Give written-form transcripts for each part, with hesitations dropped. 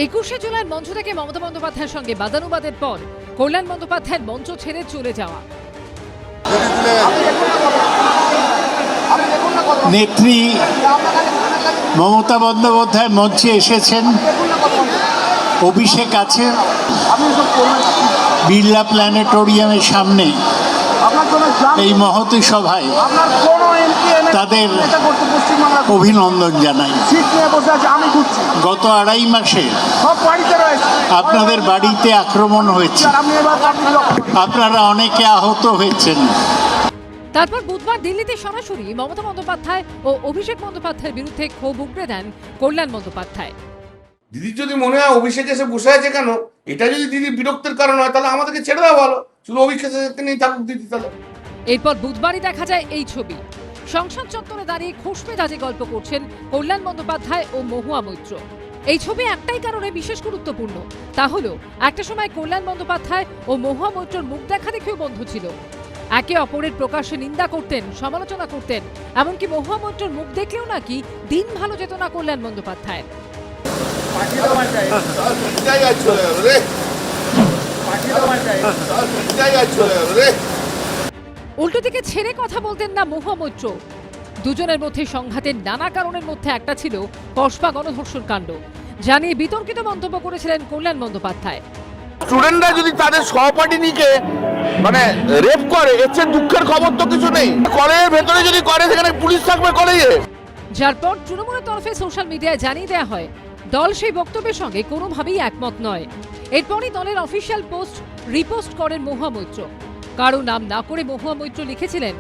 21শে জুলাইয়ের মঞ্চ থেকে মমতা বন্দ্যোপাধ্যায়ের সঙ্গে বাদানুবাদের পর কল্যাণ বন্দ্যোপাধ্যায়ের মঞ্চ ছেড়ে চলে যাওয়া। নেত্রী মমতা বন্দ্যোপাধ্যায় মঞ্চে এসেছেন, অভিষেক আছে বিড়লা প্ল্যানেটোরিয়ামের সামনে এই মহতী সভায়, তাদের অভিনন্দন জানাই। গত 2.5 মাসে আপনাদের বাড়িতে আক্রমণ হয়েছে, আপনারা অনেকে আহত হয়েছেন। তারপর বুধবার দিল্লিতে সরাসরি মমতা বন্দ্যোপাধ্যায় ও অভিষেক বন্দ্যোপাধ্যায়ের বিরুদ্ধে ক্ষোভ উগড়ে দেন কল্যাণ বন্দ্যোপাধ্যায়। দিদির যদি মনে হয় অভিষেক এসে বসে আছে কেন, এটা যদি দিদির বিরক্তের কারণ হয় তাহলে আমাদেরকে ছেড়ে দেওয়া ভালো, শুধু অভিষেক নিয়ে থাকুক দিদি। তাহলে এরপর বুধবারই দেখা যায় এই ছবি। সংসদ চত্বরে দাঁড়িয়ে খোশ মেজাজে গল্প করছেন কল্যাণ বন্দ্যোপাধ্যায় ও মহুয়া মৈত্র। এই ছবি একটাই কারণে বিশেষ গুরুত্বপূর্ণ, তা হলো একটা সময় কল্যাণ বন্দ্যোপাধ্যায় ও মহুয়া মৈত্রর মুখ দেখা দেখেও বন্ধ ছিল। একে অপরের প্রকাশ্যে নিন্দা করতেন, সমালোচনা করতেন, এমনকি মহুয়া মৈত্রর মুখ দেখলেও নাকি দিন ভালো যেত না কল্যাণ বন্দ্যোপাধ্যায়। উল্টো দিকে ছেড়ে কথা বলতেন না মহুয়া মৈত্র। দুজনের মধ্যে সংঘাতের নানা কারণের মধ্যে একটা ছিল কসবা গণধর্ষণ কাণ্ড, জানিয়ে বিতর্কিত মন্তব্য করেছিলেন কল্যাণ বন্দ্যোপাধ্যায়। স্টুডেন্টরা যদি তাদের সহপাঠিনীকে রেপ করে, এর চেয়ে দুঃখের খবর তো কিছু নেই। কলেজের ভেতরে যদি করে, সেখানে পুলিশ থাকবে কলেজে। যার পর তৃণমূলের তরফে সোশ্যাল মিডিয়ায় জানিয়ে দেওয়া হয় দল সেই বক্তব্যের সঙ্গে কোনোভাবেই একমত নয়। এরপরই দলের অফিসিয়াল পোস্ট রিপোস্ট করেন মহুয়া মৈত্র। কারো নাম না করে মহুয়া মৈত্র লিখেছিলেন,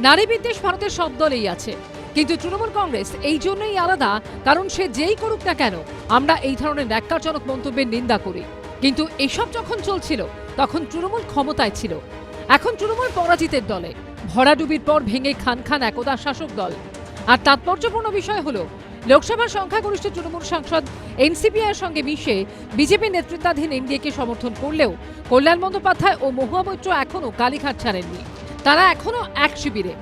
নারী বিদ্বেষ ভারতের সব দলেই আছে, কিন্তু তৃণমূল কংগ্রেস এই জন্যই আলাদা কারণ সে যেই করুক না কেন আমরা এই ধরনের ন্যাক্কারজনক মন্তব্যের নিন্দা করি। কিন্তু এসব যখন চলছিল তখন তৃণমূল ক্ষমতায় ছিল, এখন তৃণমূল পরাজিতের দলে। ভরাডুবির পর ভেঙে খান খান একদা শাসক দল। আর তাৎপর্যপূর্ণ বিষয় হলো লোকসভার সংখ্যাগরিষ্ঠ তৃণমূল সাংসদ এনসিপিআই এর সঙ্গে মিশে বিজেপি নেতৃত্বাধীন এনডিএকে সমর্থন করলেও কল্যাণ বন্দ্যোপাধ্যায় ও মহুয়া মৈত্র এখনও কালীঘাট ছাড়েননি। তারা এখনও এক শিবিরে।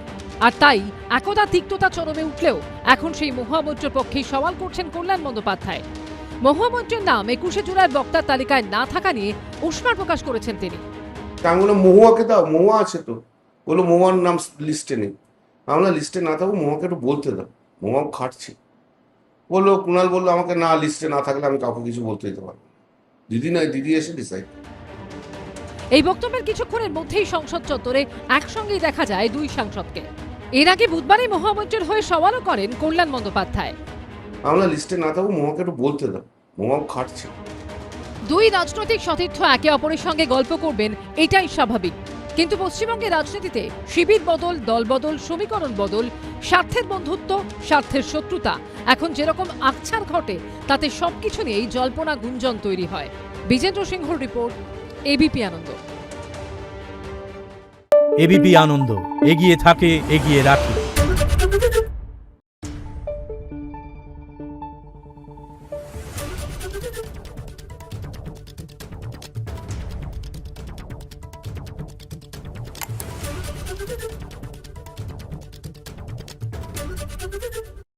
আর তাই একদা তিক্ততা চরমে উঠলেও এখন সেই মহুয়া মৈত্রের পক্ষেই সওয়াল করছেন কল্যাণ বন্দ্যোপাধ্যায়। মহুয়া মৈত্রের নাম 21শে জুলাই বক্তার তালিকায় না থাকা নিয়ে উষ্মা প্রকাশ করেছেন তিনি। আমি বললাম মহুয়াকে দাও, মহুয়া আছে তো। বললো মহুয়ার নাম লিস্টে নেই। আমরা লিস্টে না থাকবো, মহুয়াকে একটু বলতে দাও, মহুয়া খাটছি। বললো কুণাল বললো আমাকে না, লিস্টে না থাকলে আমি কাউকে কিছু বলতে দিতে পারবো। দিদি নয়, দিদি এসে ডিসাইড। এই বক্তব্যের কিছুক্ষণের মধ্যেই সংসদ চত্বরে একসঙ্গেই দেখা যায় দুই সাংসদকে। এর আগে বুধবারই মহুয়া মৈত্রের হয়ে সওয়ালও করেন কল্যাণ বন্দ্যোপাধ্যায়। আমরা লিস্টে না থাকবো, মহুয়াকে একটু বলতে দাও, মহুয়া খাটছি। দুই রাজনৈতিক সতীর্থ একে অপরের সঙ্গে গল্প করবেন, এটাই স্বাভাবিক। কিন্তু পশ্চিমবঙ্গের রাজনীতিতে শিবির বদল, দল বদল, সমীকরণ বদল, স্বার্থের বন্ধুত্ব, স্বার্থের শত্রুতা এখন যেরকম আকছার ঘটে, তাতে সবকিছু নিয়েই জল্পনা গুঞ্জন তৈরি হয়। বিজেন্দ্র সিংহর রিপোর্ট, এবিপি আনন্দ। এবিপি আনন্দ, এগিয়ে থাকে, এগিয়ে রাখে।